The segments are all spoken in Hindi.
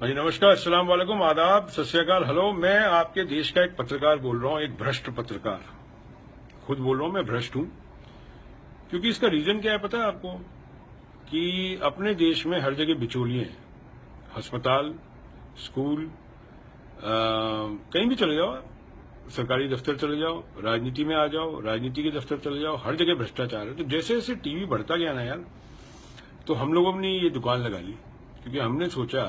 हाँ जी, नमस्कार, अस्सलाम वालेकुम, आदाब, सत श्री अकाल, हेलो। मैं आपके देश का एक पत्रकार बोल रहा हूँ, एक भ्रष्ट पत्रकार। खुद बोल रहा हूँ, मैं भ्रष्ट हूँ। क्योंकि इसका रीजन क्या है पता है आपको? कि अपने देश में हर जगह बिचौलिए हैं। अस्पताल, स्कूल, कहीं भी चले जाओ, सरकारी दफ्तर चले जाओ, राजनीति में आ जाओ, राजनीति के दफ्तर चले जाओ, हर जगह भ्रष्टाचार है। तो जैसे जैसे टीवी बढ़ता गया ना यार, तो हम लोगों ने ये दुकान लगा ली। क्योंकि हमने सोचा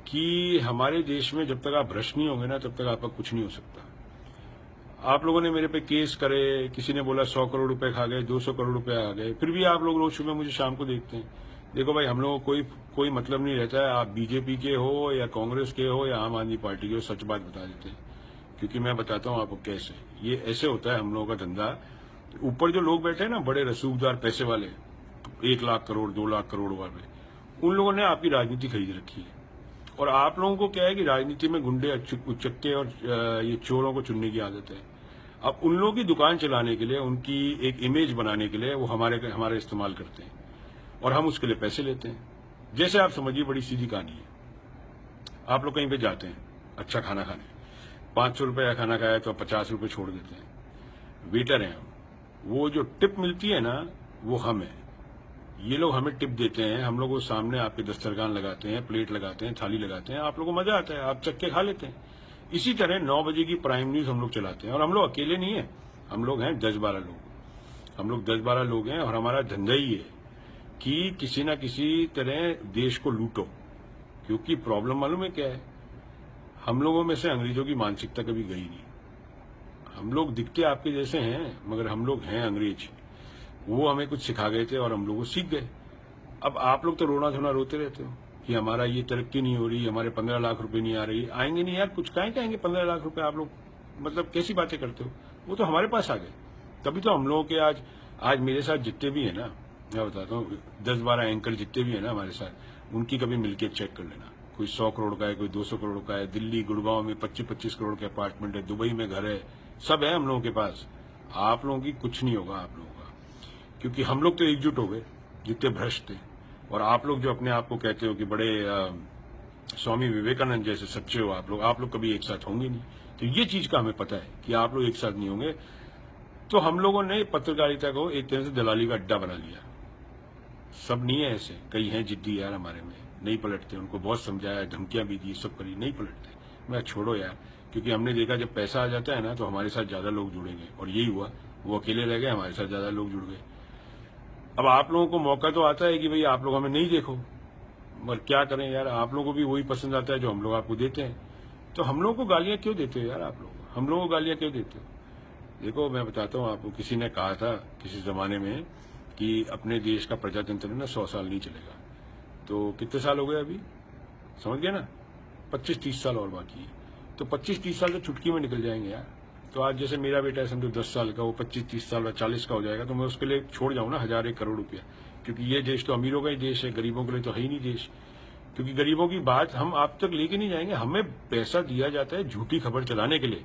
कि हमारे देश में जब तक आप भ्रष्ट नहीं होंगे ना, तब तक आपका कुछ नहीं हो सकता। आप लोगों ने मेरे पे केस करे, किसी ने बोला 100 करोड़ रुपए खा गए, 200 करोड़ रुपए आ गए, फिर भी आप लोग रोज सुबह मुझे शाम को देखते हैं। देखो भाई, हम लोगों को कोई मतलब नहीं रहता है, आप बीजेपी के हो या कांग्रेस के हो या आम आदमी पार्टी के हो, सच बात बता देते हैं। क्योंकि मैं बताता हूँ आपको कैसे ये ऐसे होता है हम लोगों का धंधा। ऊपर जो लोग बैठे हैं ना, बड़े रसूखदार पैसे वाले, 1 लाख करोड़ 2 लाख करोड़ वाले, उन लोगों ने आपकी राजनीति खरीद रखी है। और आप लोगों को क्या है कि राजनीति में गुंडे, उचक्के और ये चोरों को चुनने की आदत है। अब उन लोगों की दुकान चलाने के लिए, उनकी एक इमेज बनाने के लिए वो हमारे इस्तेमाल करते हैं और हम उसके लिए पैसे लेते हैं। जैसे आप समझिए, बड़ी सीधी कहानी है। आप लोग कहीं पे जाते हैं अच्छा खाना खाने, 500 रुपए का खाना खाया तो 50 रुपए छोड़ देते हैं। वेटर हैं हम, वो जो टिप मिलती है ना, वो हम है। ये लोग हमें टिप देते हैं, हम लोग वो सामने आपके दस्तरखान लगाते हैं, प्लेट लगाते हैं, थाली लगाते हैं, आप लोगों को मजा आता है, आप चक्के खा लेते हैं। इसी तरह 9 बजे की प्राइम न्यूज हम लोग चलाते हैं। और हम लोग अकेले नहीं है, हम लोग हैं 10-12 लोग। हम लोग 10-12 लोग हैं और हमारा धंधा ही है कि किसी ना किसी तरह देश को लूटो। क्योंकि प्रॉब्लम मालूम है क्या है? हम लोगों में से अंग्रेजों की मानसिकता कभी गई नहीं। हम लोग दिखते आपके जैसे हैं, मगर हम लोग हैं अंग्रेज। वो हमें कुछ सिखा गए थे और हम लोग सीख गए। अब आप लोग तो रोना धोना रोते रहते हो कि हमारा ये तरक्की नहीं हो रही, हमारे 15 लाख रुपए नहीं आ रही। आएंगे नहीं यार, कुछ काहे आएंगे 15 लाख रुपए? आप लोग मतलब कैसी बातें करते हो? वो तो हमारे पास आ गए। तभी तो हम लोगों के आज मेरे साथ जितने भी है ना, मैं बताता हूँ, 10-12 एंकर जितने भी है ना हमारे साथ, उनकी कभी मिलके चेक कर लेना। कोई 100 करोड़ का है, कोई 200 करोड़ का है। दिल्ली गुड़गांव में 25-25 करोड़ के अपार्टमेंट है, दुबई में घर है, सब है हम लोगों के पास। आप लोगों की कुछ नहीं होगा आप लोगों का। क्योंकि हम लोग तो एकजुट हो गए जितने भ्रष्ट थे। और आप लोग जो अपने आप को कहते हो कि बड़े स्वामी विवेकानंद जैसे सच्चे हो, आप लोग कभी एक साथ होंगे नहीं। तो ये चीज का हमें पता है कि आप लोग एक साथ नहीं होंगे। तो हम लोगों ने पत्रकारिता को एक तरह से दलाली का अड्डा बना लिया। सब नहीं है ऐसे, कई हैं जिद्दी यार हमारे में, नहीं पलटते। उनको बहुत समझाया, धमकियां भी दी, सब करी, नहीं पलटते। मैं छोड़ो यार, क्योंकि हमने देखा जब पैसा आ जाता है ना, तो हमारे साथ ज्यादा लोग जुड़ेंगे। और यही हुआ, वो अकेले रह गए, हमारे साथ ज्यादा लोग जुड़ गए। अब आप लोगों को मौका तो आता है कि भाई आप लोग हमें नहीं देखो, मगर क्या करें यार, आप लोगों को भी वही पसंद आता है जो हम लोग आपको देते हैं। तो हम लोगों को गालियां क्यों देते हो यार आप लोग? हम लोगों को गालियां क्यों देते हो? देखो मैं बताता हूँ आपको, किसी ने कहा था किसी जमाने में कि अपने देश का प्रजातंत्र ना 100 साल नहीं चलेगा। तो कितने साल हो गए अभी, समझ गए ना? 25-30 साल और बाकी है। तो 25-30 साल तो चुटकी में निकल जाएंगे यार। तो आज जैसे मेरा बेटा है समझो 10 साल का, वो 25-30 साल का 40 का हो जाएगा, तो मैं उसके लिए छोड़ जाऊं ना 1000-1 करोड़ रुपया। क्योंकि ये देश तो अमीरों का ही देश है, गरीबों के लिए तो है ही नहीं देश। क्योंकि गरीबों की बात हम आप तक लेके नहीं जाएंगे। हमें पैसा दिया जाता है झूठी खबर चलाने के लिए।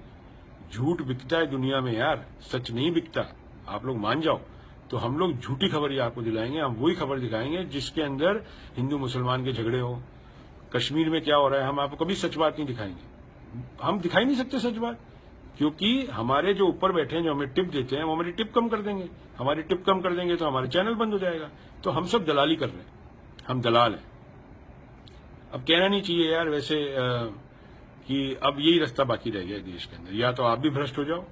झूठ बिकता है दुनिया में यार, सच नहीं बिकता, आप लोग मान जाओ। तो हम लोग झूठी खबर ही आपको दिलाएंगे। हम वही खबर दिखाएंगे जिसके अंदर हिंदू मुसलमान के झगड़े हो, कश्मीर में क्या हो रहा है, हम आपको कभी सच बात नहीं दिखाएंगे। हम दिखाई नहीं सकते सच बात, क्योंकि हमारे जो ऊपर बैठे हैं, जो हमें टिप देते हैं, वो हमारी टिप कम कर देंगे। हमारी टिप कम कर देंगे तो हमारे चैनल बंद हो जाएगा। तो हम सब दलाली कर रहे हैं, हम दलाल हैं। अब कहना नहीं चाहिए यार वैसे कि अब यही रास्ता बाकी रह गया है देश के अंदर, या तो आप भी भ्रष्ट हो जाओ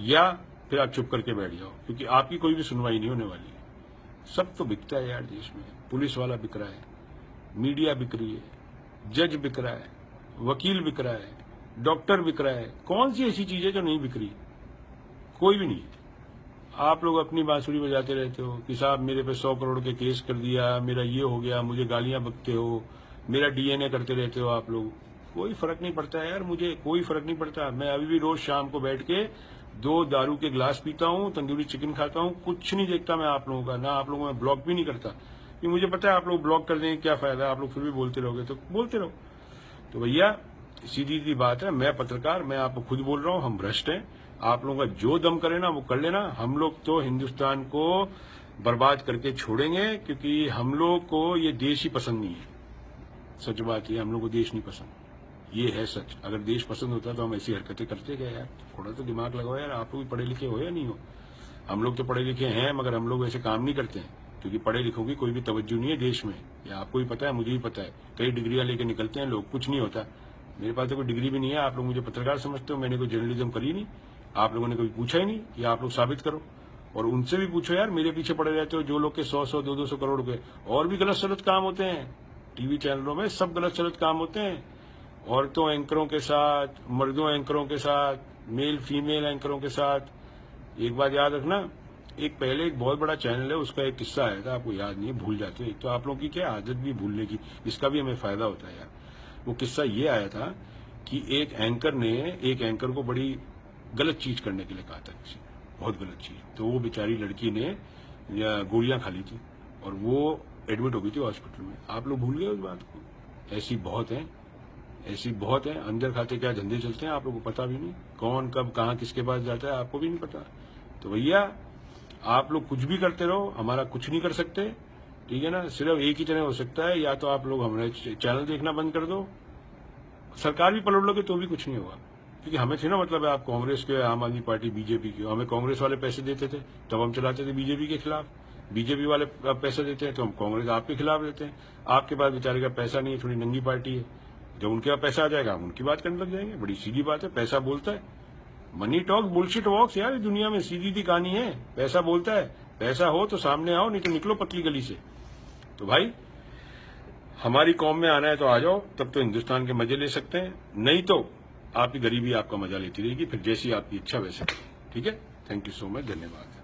या फिर आप चुप करके बैठ जाओ, क्योंकि आपकी कोई भी सुनवाई नहीं होने वाली है। सब तो बिकता है यार देश में। पुलिस वाला बिक रहा है, मीडिया बिक रही है, जज बिक रहा है, वकील बिक रहा है, डॉक्टर बिक रहा है। कौन सी ऐसी चीज है जो नहीं बिक रही? कोई भी नहीं। आप लोग अपनी बांसुरी बजाते रहते हो कि साहब मेरे पे 100 करोड़ के केस कर दिया, मेरा ये हो गया, मुझे गालियां बकते हो, मेरा डीएनए करते रहते हो आप लोग। कोई फर्क नहीं पड़ता है यार, मुझे कोई फर्क नहीं पड़ता। मैं अभी भी रोज शाम को बैठ के 2 दारू के गिलास पीता हूँ, तंदूरी चिकन खाता हूँ, कुछ नहीं देखता मैं आप लोगों का, ना आप लोगों में ब्लॉक भी नहीं करता। कि मुझे पता है आप लोग ब्लॉक कर देंगे, क्या फायदा, आप लोग फिर भी बोलते रहोगे, तो बोलते रहो। तो भैया सीधी सी बात है, मैं पत्रकार, मैं आपको खुद बोल रहा हूँ, हम भ्रष्ट हैं। आप लोगों का जो दम करे ना वो कर लेना। हम लोग तो हिंदुस्तान को बर्बाद करके छोड़ेंगे, क्योंकि हम लोग को ये देश ही पसंद नहीं है। सच बात ये, हम लोग को देश नहीं पसंद, ये है सच। अगर देश पसंद होता तो हम ऐसी हरकतें करते क्या यार? थोड़ा तो दिमाग लगाओ यार, आप लोग भी पढ़े लिखे हो या नहीं हो? हम लोग तो पढ़े लिखे हैं, मगर हम लोग ऐसे काम नहीं करते हैं, क्योंकि पढ़े लिखों की कोई भी तवज्जो नहीं है देश में। ये आपको भी पता है, मुझे भी पता है। कई डिग्रियां लेके निकलते हैं लोग, कुछ नहीं होता। मेरे पास तो कोई डिग्री भी नहीं है, आप लोग मुझे पत्रकार समझते हो, मैंने कोई जर्नलिज्म करी नहीं, आप लोगों ने कभी पूछा ही नहीं कि आप लोग साबित करो। और उनसे भी पूछो यार, मेरे पीछे पड़े रहते हो जो लोग के 100-100, 200 करोड़ के और भी गलत सलत काम होते हैं टीवी चैनलों में, सब गलत सलत काम होते हैं। औरतों एंकरों के साथ, मर्दों एंकरों के साथ, मेल फीमेल एंकरों के साथ। एक बात याद रखना, एक पहले एक बहुत बड़ा चैनल है, उसका एक किस्सा आया था, आपको याद नहीं है, भूल जाते हो। एक तो आप लोगों की क्या आदत भी भूलने की, इसका भी हमें फायदा होता है यार। वो किस्सा ये आया था कि एक एंकर ने एक एंकर को बड़ी गलत चीज करने के लिए कहा था, किसी बहुत गलत चीज। तो वो बेचारी लड़की ने गोलियां खा ली थी और वो एडमिट हो गई थी हॉस्पिटल में। आप लोग भूल गए उस बात को। ऐसी बहुत है, ऐसी बहुत है। अंदर खाते क्या धंधे चलते हैं आप लोगों को पता भी नहीं, कौन कब कहाँ किसके पास जाता है आपको भी नहीं पता। तो भैया आप लोग कुछ भी करते रहो, हमारा कुछ नहीं कर सकते, ठीक है ना। सिर्फ एक ही तरह हो सकता है, या तो आप लोग हमारे चैनल देखना बंद कर दो, सरकार भी पलट लोगे तो भी कुछ नहीं होगा। क्योंकि हमें थे ना, मतलब आप कांग्रेस के, आम आदमी पार्टी, बीजेपी के, हमें कांग्रेस वाले पैसे देते थे तब हम चलाते थे बीजेपी के खिलाफ, बीजेपी वाले पैसे देते हैं तो हम कांग्रेस आपके खिलाफ देते हैं। आपके पास बेचारे का पैसा नहीं है, थोड़ी नंगी पार्टी है, जब उनके पास पैसा आ जाएगा हम उनकी बात करने लग जाएंगे। बड़ी सीधी बात है, पैसा बोलता है। मनी टॉक बुलशिट वॉक्स यार, इस दुनिया में सीधी सी कहानी है, पैसा बोलता है। पैसा हो तो सामने आओ, नहीं तो निकलो पतली गली से। तो भाई हमारी कौम में आना है तो आ जाओ, तब तो हिंदुस्तान के मजे ले सकते हैं, नहीं तो आपकी गरीबी आपका मजा लेती रहेगी, फिर जैसी आपकी इच्छा वैसे। ठीक है, थैंक यू सो मच, धन्यवाद।